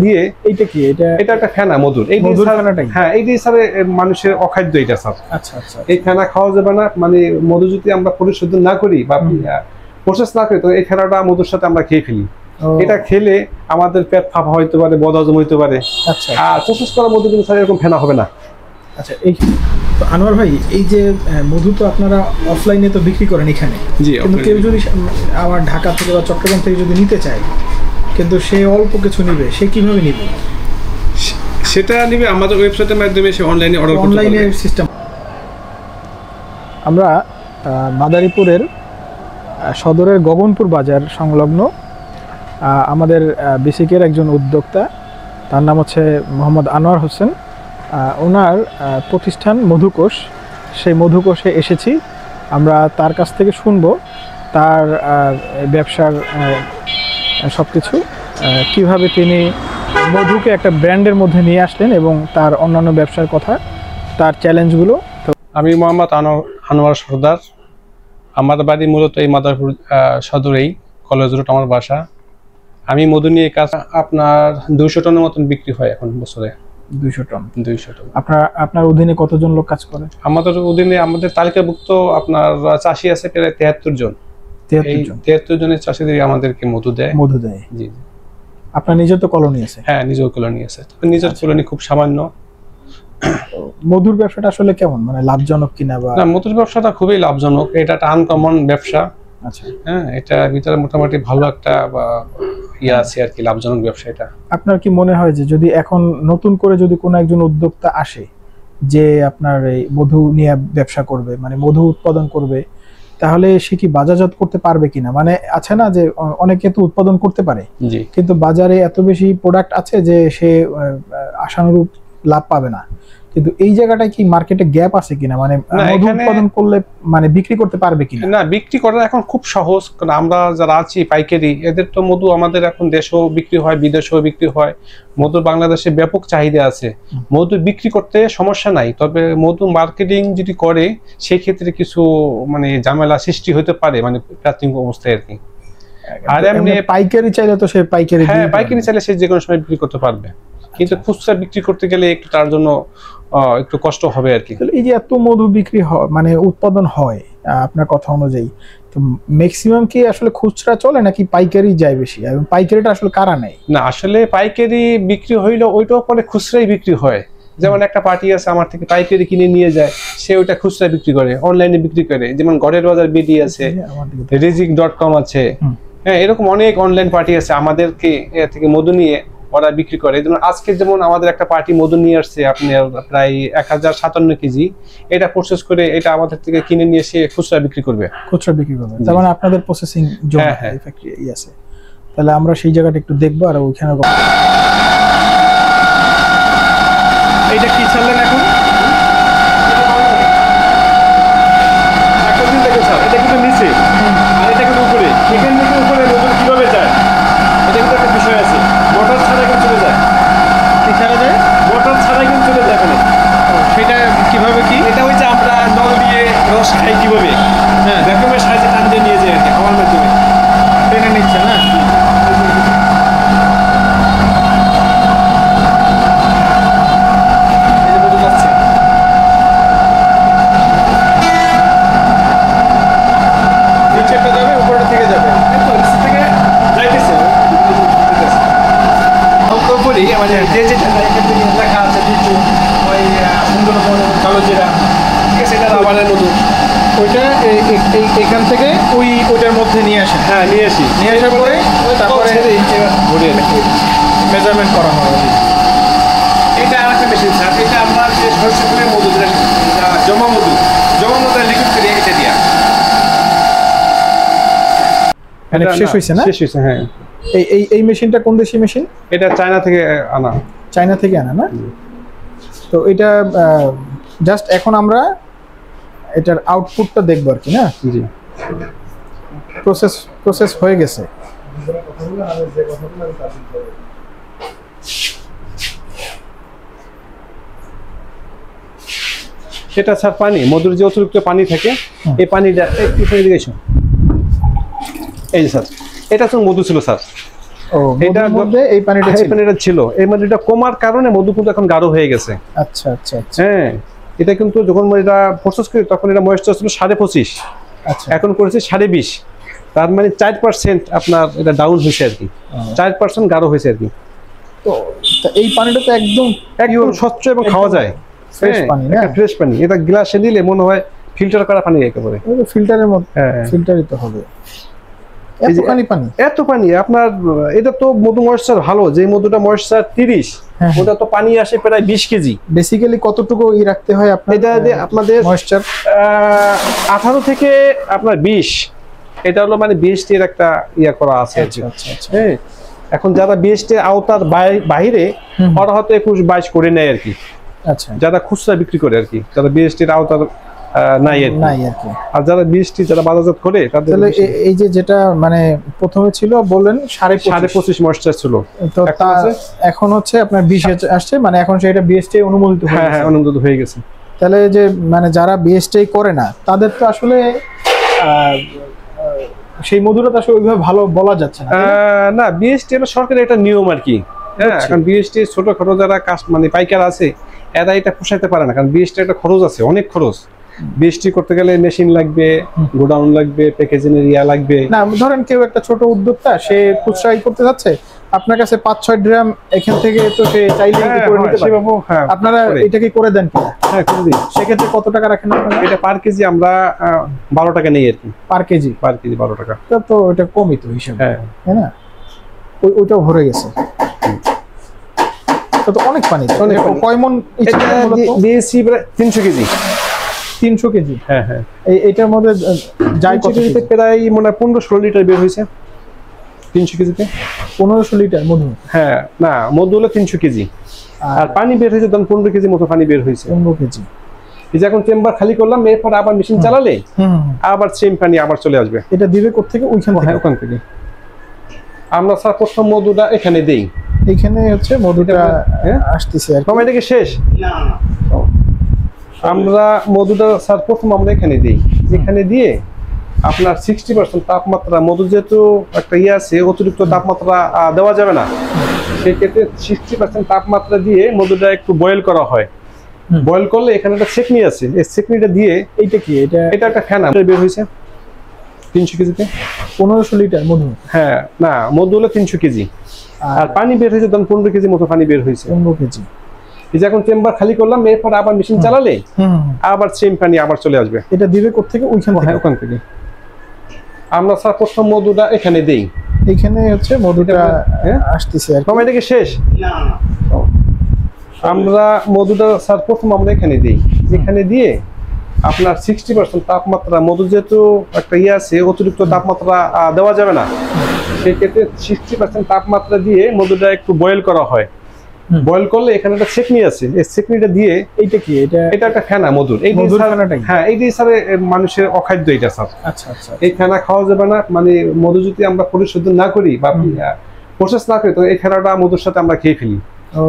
দিয়ে এইটা কি এটা একটা ফেনা মধুর এই হ্যাঁ এই দিয়ে স্যার মানুষের অখাদ্য এটা স্যার। আচ্ছা আচ্ছা এই ফেনা খাওয়া যাবে না, মানে মধু যদি আমরা পরিশোধন না করি বা প্রসেস না করি তো এই ফেনাটা মধুর সাথে আমরা খেয়ে ফেলি। এটা খেলে আমাদের পেট ফাঁপা হইতে পারে, বদহজম হইতে পারে। আচ্ছা আর প্রসেস করা মধু কিন্তু স্যার এরকম ফেনা হবে না। আচ্ছা এই তো আনোয়ার ভাই, এই যে মধু তো আপনারা অফলাইনে তো বিক্রি করেন এখানে, কিন্তু কেউ যদি আমার ঢাকা থেকে বা চট্টগ্রাম থেকে যদি নিতে চায় কিন্তু সে অল্প কিছু নিবে, সে কিভাবে নিবে? সেটা নিবে আমাদের ওয়েবসাইটের মাধ্যমে, সে অনলাইনে অর্ডার করতে পারবে। অনলাইনে সিস্টেম। আমরা মাদারীপুরের সদরের গগনপুর বাজার সংলগ্ন আমাদের বেসিকের একজন উদ্যোক্তা, তার নাম হচ্ছে মোহাম্মদ আনোয়ার হোসেন। ওনার প্রতিষ্ঠান মধুকোষ, সেই মধুকোষে এসেছি। আমরা তার কাছ থেকে শুনবো তার ব্যবসার সব কিছু, কীভাবে তিনি মধুকে একটা ব্র্যান্ডের মধ্যে নিয়ে আসলেন এবং তার অন্যান্য ব্যবসার কথা, তার চ্যালেঞ্জগুলো। তো আমি মোহাম্মদ আনোয়ার সর্দার, আমার বাড়ি মূলত এই মাদারীপুর সদরেই, কলেজ রোড আমার বাসা। আমি মধু নিয়ে কাজ আপনার 200 টনের মতন বিক্রি হয় এখন বছরে। 200 টন। আপনার অধীনে কতজন লোক কাজ করে? আমাদের অধীনে আমাদের তালিকাভুক্ত আপনার চাষি আছে প্রায় 73 জন। 73 জনের চাষিদের আমাদেরকে মধু দেয়। জি। আপনার নিজের তো কলোনি আছে? হ্যাঁ, নিজের কলোনি আছে। নিজের কলোনি খুব সামান্য। মধুর ব্যবসাটা আসলে কেমন, মানে লাভজনক কিনা? না, মধুর ব্যবসাটা খুবই লাভজনক। এটা একটা আনকমন ব্যবসা। আচ্ছা। হ্যাঁ, এটা ভিতরে মোটামুটি ভালো একটা আছে আর কি, লাভজনক ব্যবসা এটা। আপনার কি মনে হয় যে যদি এখন নতুন করে যদি কোনো একজন উদ্যোক্তা আসে যে আপনার এই মধু নিয়ে ব্যবসা করবে, মানে মধু উৎপাদন করবে, তাহলে সে কি বাজারজাত করতে পারবে কিনা? মানে আছে না যে অনেকে তো উৎপাদন করতে পারে, কিন্তু বাজারে এত বেশি প্রোডাক্ট আছে যে সে আশানুরূপ লাভ পাবে না। কিন্তু এই জায়গাটায় কি মার্কেটে গ্যাপ আছে কিনা, মানে মধু উৎপাদন করলে মানে বিক্রি করতে পারবে কিনা? না, বিক্রি করা এখন খুব সহজ, কারণ আমরা যারা আছি পাইকারি, এদের তো মধু আমাদের এখন দেশেও বিক্রি হয়, বিদেশেও বিক্রি হয়। মধুর বাংলাদেশে ব্যাপক চাহিদা আছে। মধু বিক্রি করতে সমস্যা নাই, তবে মধু মার্কেটিং যদি করে সেই ক্ষেত্রে কিছু মানে ঝামেলা সৃষ্টি হতে পারে, মানে প্রাথমিক অবস্থায় আর কি। আর এমনি পাইকারি চাইলে তো সে পাইকারি, হ্যাঁ পাইকারি চাইলে সে যে কোনো সময় বিক্রি করতে পারবে, কিন্তু খুচরা বিক্রি করতে গেলে একটু তার জন্য একটু কষ্ট হবে আর কি। এই যে এত মধু বিক্রি হয়, মানে উৎপাদন হয় আপনার কথা অনুযায়ী, তো ম্যাক্সিমাম কি আসলে খুচরা চলে নাকি পাইকারি যায় বেশি? এবং পাইকারিটা আসলে কারা নেয়? না, আসলে পাইকারি বিক্রি হইলো ওইটাও পরে খুচরাই বিক্রি হয়। যেমন একটা পার্টি আছে আমার থেকে পাইকারি কিনে নিয়ে যায়, সে ওইটা খুচরা বিক্রি করে, অনলাইনে বিক্রি করে। যেমন ঘরের বাজার বিডি আছে, রিজিক.com আছে, হ্যাঁ এরকম অনেক অনলাইন পার্টি আছে আমাদেরকে থেকে মধু নিয়ে ওরা বিক্রি করে। যেমন আজকে যেমন আমাদের একটা পার্টি মধু নিয়ে আসছে আপনার প্রায় 1057 কেজি, এটা প্রসেস করে এটা আমাদের থেকে কিনে নিয়ে এসে খুচরা বিক্রি করবে। তার মানে আপনাদের প্রসেসিং জোন ফ্যাক্টরি আছে। তাহলে আমরা সেই জায়গাটা একটু দেখবো। আর ওইখানে এইটা কি ছাড়লেন এখন? এটা কিন্তু নিচে আর এটা কিন্তু উপরে, এখান থেকে উপরে মধু কিভাবে যায় এটা কিন্তু একটা বিষয় আছে। মোটর ছাড়া কিন্তু চলে যায়। কি ছাড়া যায়? মোটর ছাড়া কিন্তু চলে যায়। সেটা কিভাবে কি? এটা হচ্ছে আমরা নল দিয়ে রস খাই কিভাবে, হ্যাঁ ভ্যাকুমের সাহায্যে টান দিয়ে নিয়ে যায় আর কি, আমার মাধ্যমে টেনে নিচ্ছে না? এখান থেকে ওইটার মধ্যে নিয়ে আসেন? হ্যাঁ, নিয়ে আসার পরে তারপরে মেজারমেন্ট করা হয়। এটা আর একটা মেশিন স্যার, এটা আমরা যে সরষে মধু জমা মধু লিকুইড করে এটা দিয়া শেষ হয়েছে না? শেষ হয়েছে, হ্যাঁ। এই মেশিনটা কোন দেশি মেশিন? এটা চায়না থেকে আনা। চায়না থেকে আনা না? তো এটা জাস্ট এখন আমরা এটার আউটপুটটা দেখবো আর কি, না? জি। প্রসেস হয়ে গেছে। সেটা স্যার পানি, মধুর যে অতিরিক্ত পানি থাকে, এই পানিটা এই যে স্যার, এটা তো মধু ছিল স্যার, ও এটার মধ্যে এই পানিটা এই ছিল। পানিটা ছিল, এই পানিটা কমার কারণে মধু কিন্তু এখন গাঢ় হয়ে গেছে। আচ্ছা আচ্ছা আচ্ছা হ্যাঁ, এটা কিন্তু যখন এটা প্রসেস করি তখন এটা ময়েশ্চার ছিল 25.5, আচ্ছা। এখন করেছে 20.5, তার মানে 4% আপনার এটা ডাউন হয়েছে আর কি, 4% গাঢ় হয়েছে আর কি। তো তা এই পানিটা তো একদম একদম স্বচ্ছ এবং খাওয়া যায়, ফ্রেশ পানি না? ফ্রেশ পানি। এটা গ্লাসে দিলে মনে হয় ফিল্টার করা পানি একেবারে। ফিল্টারের মধ্যে হ্যাঁ, ফিল্টারই তো হবে এই যে এতখানি পানি। এত পানি আপনার, এটা তো মধু ময়েশ্চার ভালো, যে মধুটা ময়েশ্চার 30, হ্যাঁ, ওটা তো পানি আসে প্রায় 20 কেজি। বেসিক্যালি কতটুকু রাখতে হয় আপনার? এটা যে আপনাদের ময়েশ্চার 18 থেকে আপনার 20, এটা হলো মানে BST এর একটা ইয়া করা আছে আর কি। আচ্ছা আচ্ছা আচ্ছা হ্যাঁ, এখন যারা BST এর আওতার বাইরে ওরা হয়তো 21-22 করে নেয় আর কি, আচ্ছা যারা খুচরা বিক্রি করে আর কি, যারা BST এর আওতার নাই আর কি। নাই আর কি। আর যারা BST যারা বাজারজাত করে তাদের তাহলে এই যে যেটা মানে প্রথমে ছিল বললেন 25.5 ময়েশ্চার ছিল, তো এখন আছে? এখন হচ্ছে আপনার 20 আসছে, মানে এখন সেটা বিএসটি অনুমোদিত হয়ে হ্যাঁ হ্যাঁ, গেছে। অনুমোদিত হয়ে গেছে। তাহলে যে মানে যারা বিএসটি করে না তাদের তো আসলে সেই মধুটা তো আসলে ওইভাবে ভালো বলা যাচ্ছে না, তাই না? না, BST হলো সরকারের একটা নিয়ম আর কি। হ্যাঁ, বুঝছি। এখন BST ছোটখাটো যারা মানে পাইকার আছে এরা এটা পোষাইতে পারে না, কারণ BST একটা খরচ আছে, অনেক খরচ। BST করতে গেলে মেশিন লাগবে, গোডাউন লাগবে, প্যাকেজিং এর ইয়া লাগবে। না ধরেন কেউ একটা ছোট উদ্যোক্তা, সে খুচরাই করতে যাচ্ছে, আপনার কাছে 5-6 ড্রাম এখান থেকে তো সে চাইলে হ্যাঁ, করে নিতে পারে। সেভাবেও, হ্যাঁ, আপনারা করে। এটা কি করে দেন কিনা? হ্যাঁ, করে দিই। সেক্ষেত্রে কত টাকা রাখেন আপনারা? এটা পার কেজি আমরা 12 টাকা নেই আর কি, পার কেজি? পার কেজি 12 টাকা। তো এটা কমই তো হিসাবে, হ্যাঁ, তাই না? ওইটাও ভরে গেছে, তো অনেক পানি তো। অনেক পানি। কয় মন ইচ্ছে এটা মূলত? দিয়েছি প্রায় 300 কেজি। 300 কেজি? হ্যাঁ হ্যাঁ, এইটার মধ্যে যায় কত কেজিতে কেজি? প্রায় মনে হয় 15-16 লিটার বের হয়েছে 300 কেজিতে। 1500 লিটার মধু? হ্যাঁ, না, মধু হলো 300 কেজি, আর পানি বের হয়েছে তখন 15 কেজি মতো পানি বের হয়েছে। 15 কেজি। এই যে এখন চেম্বার খালি করলাম, এরপর আবার মেশিন চালালে আবার সেম পানি আবার চলে আসবে। এটা দিবে কোত্থেকে? ওইখান থেকে? হ্যাঁ, ওখান থেকে। আমরা স্যার প্রথম মধুটা এখানে দেই, এইখানে হচ্ছে মধুটা হ্যাঁ? আসতেছে আর কি। কম, এটা কি শেষ? ও। আমরা মধুটা স্যার প্রথম আমরা এখানে দিই, এখানে দিয়ে আপনার 60% তাপমাত্রা, মধু যেহেতু একটা ইয়ে আছে, অতিরিক্ত তাপমাত্রা দেওয়া যাবে না, সেক্ষেত্রে 60% তাপমাত্রা দিয়ে মধুটা একটু বয়েল করা হয়। বয়েল করলে এখানে একটা সেকনি আছে, এই সেকনিটা দিয়ে, এইটা কি? এটা এটা একটা ফেনা বের হয়েছে 300 কেজিতে। 1500 লিটার মধু? হ্যাঁ, না, মধু হলো 300 কেজি, আর পানি বের হয়েছে তখন 15 কেজি মতো পানি বের হয়েছে। 15 কেজি। এই যে এখন চেম্বার খালি করলাম, এরপর আবার মেশিন চালালে আবার সেম পানি আবার চলে আসবে। এটা দিবে কোত্থেকে? ওইখান থেকে? হ্যাঁ, ওখান থেকে। আমরা স্যার প্রথম মধুটা এখানে দেই, এইখানে হচ্ছে মধুটা হ্যাঁ? আসতেছে আর কি। কম, এটা কি শেষ? ও। আমরা মধুটা স্যার প্রথম আমরা এখানে দিই, এখানে দিয়ে আপনার 60% তাপমাত্রা, মধু যেহেতু একটা ইয়ে আছে, অতিরিক্ত তাপমাত্রা দেওয়া যাবে না, সেক্ষেত্রে 60% তাপমাত্রা দিয়ে মধুটা একটু বয়েল করা হয়। বয়েল করলে এখানে একটা সেকনি আছে, এই সেকনিটা দিয়ে, এইটা কি? এটা একটা ফেনা মধুর, এই মধুর ফেনাটাই? হ্যাঁ, এইটাই স্যার মানুষের অখাদ্য এটা স্যার। আচ্ছা আচ্ছা। এই ফেনা খাওয়া যাবে না, মানে মধু যদি আমরা পরিশোধন না করি বা প্রসেস না করি, তো এই ফেনাটা মধুর সাথে আমরা খেয়ে ফেলি।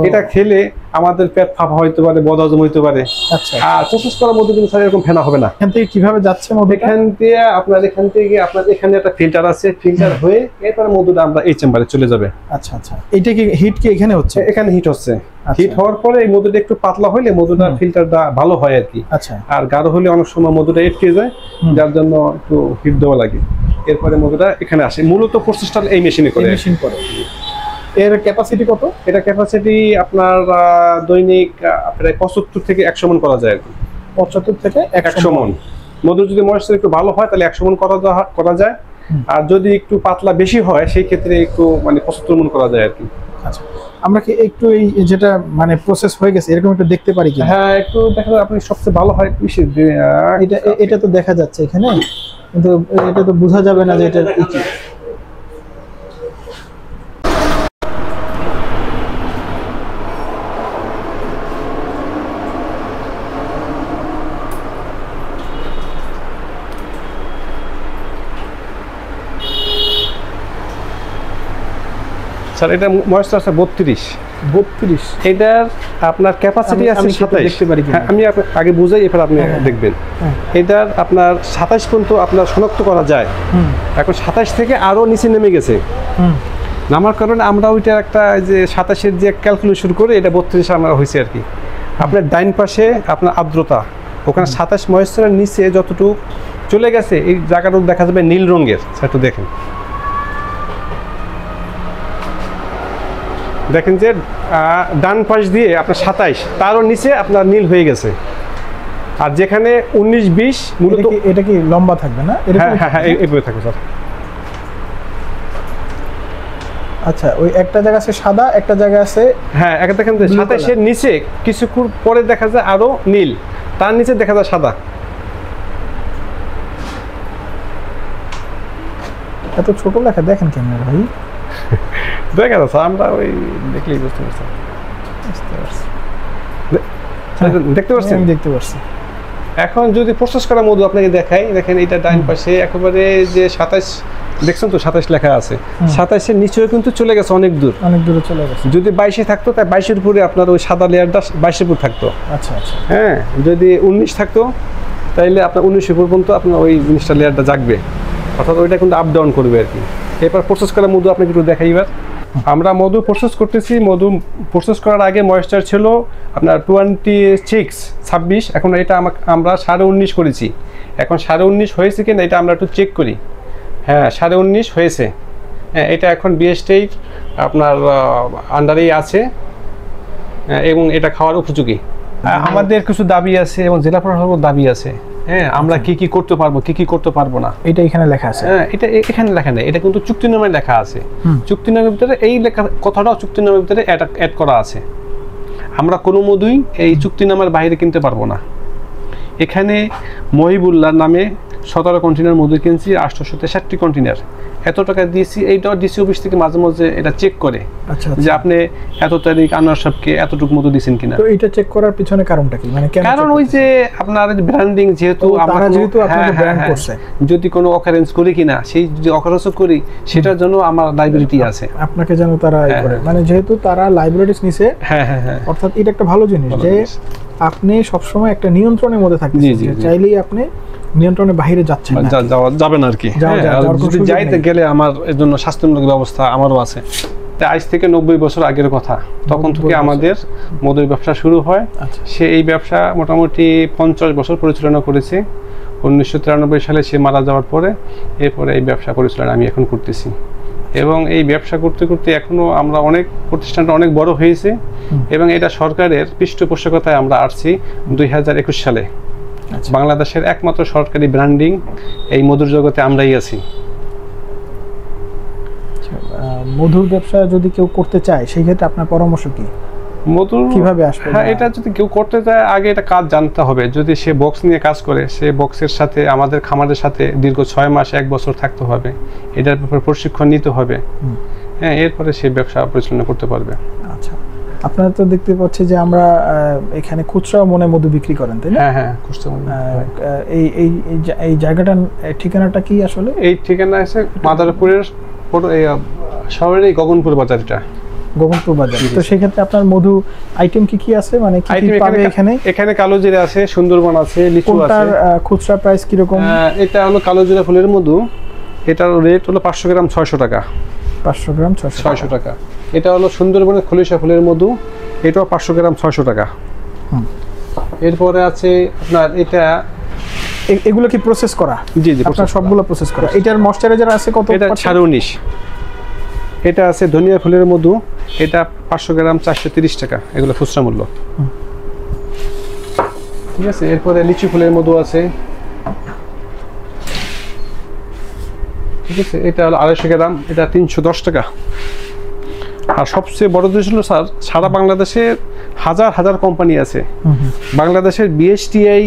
এটা খেলে আমাদের পেট ফাঁপা হইতে পারে, বদহজম হইতে পারে। আচ্ছা। আর প্রসেস করা মধু কিন্তু স্যার এরকম ফেনা হবে না। এখান থেকে কিভাবে যাচ্ছে মধু? এখান থেকে আপনার এখানে একটা ফিল্টার আছে, ফিল্টার হয়ে এরপরে মধুটা আমরা এই চেম্বারে চলে যাবে। আচ্ছা আচ্ছা। এইটা কি হিট কি এখানে হচ্ছে? এখানে হিট হচ্ছে, আচ্ছা। হিট হওয়ার পরে এই মধুটা একটু পাতলা হইলে মধুটা ফিল্টারটা ভালো হয় আর কি। আচ্ছা। আর গাঢ় হলে অনেক সময় মধুটা আটকে যায়, যার জন্য একটু হিট দেওয়া লাগে। এরপরে মধুটা এখানে আসে, মূলত প্রসেসটা এই মেশিনে করে। মেশিন করে। এর ক্যাপাসিটি কত? এটা ক্যাপাসিটি আপনার দৈনিক প্রায় 75 থেকে 100 মন করা যায় আর কি। 75 থেকে 100 মন। মধু যদি ময়েশ্চার একটু ভালো হয় তাহলে 100 মন করা যায়, আর যদি একটু পাতলা বেশি হয় সেই ক্ষেত্রে একটু মানে 75 মন করা যায় আর কি। আচ্ছা, আমরা কি একটু এই যেটা মানে প্রসেস হয়ে গেছে এরকম একটু দেখতে পারি কি? হ্যাঁ, একটু দেখা যায়, আপনি সবচেয়ে ভালো হয় এটা তো দেখা যাচ্ছে এখানে, কিন্তু এটা তো বোঝা যাবে না যে এটা কি। স্যার, এটা ময়েশ্চার আছে 32। এটার আপনার ক্যাপাসিটি আছে 27। দেখতে পারি কি? হ্যাঁ, আমি আগে বুঝাই, এরপর আপনি দেখবেন। এটার আপনার 27 পর্যন্ত আপনার শনাক্ত করা যায়। এখন 27 থেকে আরো নিচে নেমে গেছে। নামার কারণে আমরা ওইটা একটা যে 27-এর যে ক্যালকুলেশন করে এটা 32 আমরা হয়েছে আর কি। আপনার ডাইন পাশে আপনার আর্দ্রতা ওখানে 27 ময়েশ্চারের নিচে যতটুকু চলে গেছে এই জায়গাটা দেখা যাবে নীল রঙের, সেটা দেখেন। দেখেন যে ডান পাশ দিয়ে আপনার 27 তারও নিচে আপনার নীল হয়ে গেছে। আর যেখানে 19-20 মূলত এটা কি লম্বা থাকবে না? হ্যাঁ এইভাবে থাকবে স্যার। আচ্ছা, ওই একটা জায়গা আছে সাদা, একটা জায়গা আছে হ্যাঁ, একটা দেখেন 27-এর নিচে কিছুক্ষণ পরে দেখা যায় আরো নীল, তার নিচে দেখা যায় সাদা। এত ছোট লেখা দেখেন কেন ভাই? দেখা যাচ্ছে আমরা ওই দেখলেই বুঝতে পারছি। দেখতে পাচ্ছেন? আমি দেখতে পাচ্ছি। এখন যদি প্রসেস করা মধু আপনাকে দেখাই, দেখেন এটা ডাইন পাশে একেবারে যে 27 দেখছেন তো 27 লেখা আছে, 27-এর নিচেও কিন্তু চলে গেছে অনেক দূরে চলে গেছে। যদি 22-এ থাকতো তাই 22-এর উপরে আপনার ওই সাদা লেয়ারটা 22-এর উপর থাকতো। আচ্ছা আচ্ছা। হ্যাঁ, যদি 19 থাকতো তাইলে আপনার 19-এর পর্যন্ত আপনার ওই জিনিসটা লেয়ারটা জাগবে, অর্থাৎ ওইটা কিন্তু আপ ডাউন করবে আর কি। এরপর প্রসেস করা মধু আপনাকে একটু দেখাই। এবার আমরা মধু প্রসেস করতেছি। মধু প্রসেস করার আগে ময়েশ্চার ছিল আপনার 26, এখন এটা আমরা 19.5 করেছি। এখন 19.5 হয়েছে কিনা এটা আমরা একটু চেক করি। হ্যাঁ, 19.5 হয়েছে। হ্যাঁ, এটা এখন বিএসটি আপনার আন্ডারেই আছে এবং এটা খাওয়ার উপযোগী। আমাদের কিছু দাবি আছে এবং জেলা প্রশাসনের দাবি আছে। হ্যাঁ, আমরা কি কি করতে পারবো, কি কি করতে পারবো না, এটা এখানে লেখা আছে। হ্যাঁ, এটা এখানে লেখা নেই, এটা কিন্তু চুক্তিনামায় লেখা আছে। চুক্তিনামার ভিতরে এই লেখা কথাটাও চুক্তিনামার ভিতরে অ্যাড করা আছে। আমরা কোনো মধুই এই চুক্তিনামার বাইরে কিনতে পারবো না। এখানে মহিবুল্লাহ নামে 17 কন্টেনার মধু কিনছি, 863 কন্টেনার, এত টাকা দিয়েছি। এইটাও ডিসি অফিস থেকে মাঝে মাঝে এটা চেক করে যে আপনি এত তারিখ আনোয়ার সাহেবকে এতটুকু মধু দিয়েছেন কিনা। তো এটা চেক করার পিছনে কারণটা কি? মানে কেন? কারণ ওই যে আপনার ব্র্যান্ডিং, যেহেতু আপনাকে ব্র্যান্ড করছে, যদি কোনো অকারেন্স করি কিনা, সেই যদি অকারেন্স করি সেটার জন্য আমার লাইবিলিটি আছে। আপনাকে যেন তারা মানে যেহেতু তারা লাইবিলিটিস নিছে। হ্যাঁ হ্যাঁ হ্যাঁ, অর্থাৎ এটা একটা ভালো জিনিস যে আপনি সবসময় একটা নিয়ন্ত্রণের মধ্যে থাকবেন। চাইলেই আপনি নিয়ন্ত্রণের বাইরে যাচ্ছেন না, যাবেন আর কি। যদি যাইতে গেলে আমার এর জন্য স্বাস্থ্যমূলক ব্যবস্থা আমারও আছে। তাই আজ থেকে 90 বছর আগের কথা, তখন থেকে আমাদের মধুর ব্যবসা শুরু হয়। সে এই ব্যবসা মোটামুটি 50 বছর পরিচালনা করেছে। 1993 সালে সে মারা যাওয়ার পরে এরপরে এই ব্যবসা পরিচালনা আমি এখন করতেছি। এবং এই ব্যবসা করতে করতে এখনো আমরা অনেক প্রতিষ্ঠানটা অনেক বড় হয়েছে এবং এটা সরকারের পৃষ্ঠপোষকতায় আমরা আসছি 2021 সালে। বাংলাদেশের একমাত্র সরকারি ব্র্যান্ডিং এই মধুর জগতে আমরাই আছি। মধুর ব্যবসা যদি কেউ করতে চায় সেই ক্ষেত্রে আপনার পরামর্শ কি? মধুর কিভাবে আসবে? হ্যাঁ, এটা যদি কেউ করতে চায় আগে এটা কাজ জানতে হবে। যদি সে বক্স নিয়ে কাজ করে, সে বক্সের সাথে আমাদের খামারের সাথে দীর্ঘ 6 মাস 1 বছর থাকতে হবে, এটার ব্যাপারে প্রশিক্ষণ নিতে হবে। হ্যাঁ, এরপরে সে ব্যবসা পরিচালনা করতে পারবে। আচ্ছা, আপনারা তো দেখতে পাচ্ছি যে আমরা এখানে খুচরা মনে মধু বিক্রি করেন, তাই না? হ্যাঁ হ্যাঁ, খুচরা মনে। এই জায়গাটার ঠিকানাটা কি আসলে? এই ঠিকানা আছে মাদারীপুরের শহরের গগনপুর বাজার। এটা গগনপুর বাজার। তো সেই ক্ষেত্রে আপনার মধু আইটেম কি কি আছে, মানে কি কি পাবে এখানে? এখানে কালোজিরা আছে, সুন্দরবন আছে, লিচু আছে। কোনটার খুচরা প্রাইস কি রকম? এটা হলো কালোজিরা ফুলের মধু, এটার রেট হলো 500 গ্রাম 600 টাকা। 500 গ্রাম 600 টাকা। এটা হলো সুন্দরবনের খলিশা ফুলের মধু, এটাও 500 গ্রাম 600 টাকা। এরপরে আছে আপনার এটা, এগুলো কি প্রসেস করা? জি জি, আপনার সবগুলো প্রসেস করা। এটার ময়েশ্চারাইজার আছে কত? এটা 19.5। এটা আছে ধনিয়া ফুলের মধু, এটা 500 গ্রাম 430 টাকা, এগুলো খুচরা মূল্য। ঠিক আছে। এরপরে লিচু ফুলের মধু আছে, ঠিক আছে, এটা হলো 250 গ্রাম, এটা 310 টাকা। আর সবচেয়ে বড় জিনিস হলো স্যার, সারা বাংলাদেশে হাজার হাজার কোম্পানি আছে। বাংলাদেশের বিএসটিআই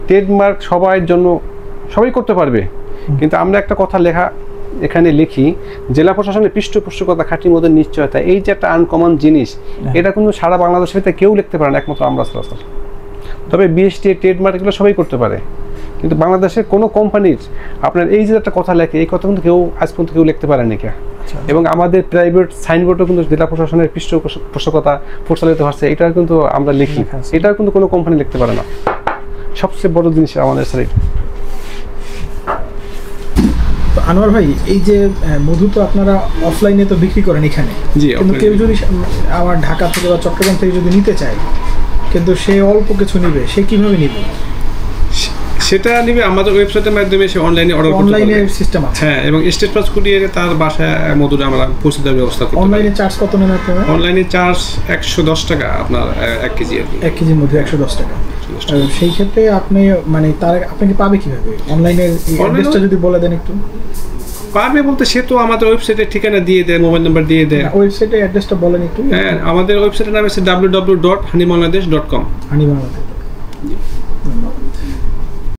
ট্রেডমার্ক সবার জন্য সবাই করতে পারবে, কিন্তু আমরা একটা কথা এখানে লিখি, জেলা প্রশাসনের পৃষ্ঠপোষকতা, খাঁটি মধুর নিশ্চয়তা, এই যে একটা আনকমন জিনিস, এটা কিন্তু সারা বাংলাদেশের ভিতরে কেউ লিখতে পারে না, একমাত্র আমরা স্যার। তবে বিএসটিআই ট্রেডমার্ক এগুলো সবাই করতে পারে, কিন্তু বাংলাদেশের কোনো কোম্পানির আপনার এই যে একটা কথা লেখে, এই কথা কিন্তু কেউ আজ পর্যন্ত কেউ লিখতে পারেনি কে। এবং আমাদের প্রাইভেট সাইনবোর্ডও কিন্তু জেলা প্রশাসনের পৃষ্ঠপোষকতা পরিচালিত হচ্ছে, এটা কিন্তু আমরা লিখি, এটা কিন্তু কোনো কোম্পানি লিখতে পারে না। সবচেয়ে বড় জিনিস আমাদের স্যার। আনোয়ার ভাই, এই যে মধু তো আপনারা অফলাইনে তো বিক্রি করেন এখানে, জি, কিন্তু কেউ যদি আমার ঢাকা থেকে বা চট্টগ্রাম থেকে যদি নিতে চায়, কিন্তু সে অল্প কিছু নিবে, সে কিভাবে নিবে? সেটা নিবে আমাদের ওয়েবসাইটের মাধ্যমে, সে অনলাইনে অর্ডার করতে অনলাইনে পারবে। সিস্টেম আছে? হ্যাঁ, এবং স্টেট পাস কুরিয়ারে তার বাসায় মধুটা আমরা পৌঁছে দেওয়ার ব্যবস্থা করতে পারি। অনলাইনে চার্জ কত নেন আপনারা? অনলাইনে চার্জ 110 টাকা আপনার 1 কেজি আর কি। 1 কেজির মধ্যে 110 টাকা। সেই ক্ষেত্রে আপনি মানে তার আপনাকে পাবে কিভাবে? অনলাইনে অ্যাড্রেসটা যদি বলে দেন একটু। পাবে বলতে সে তো আমাদের ওয়েবসাইটের ঠিকানা দিয়ে দেয়, মোবাইল নাম্বার দিয়ে দেয়। ওয়েবসাইটের অ্যাড্রেসটা বলেন একটু। হ্যাঁ, আমাদের ওয়েবসাইটের নাম হচ্ছে www.honeybangladesh.com। হানি বাংলাদেশ। ধন্যবাদ।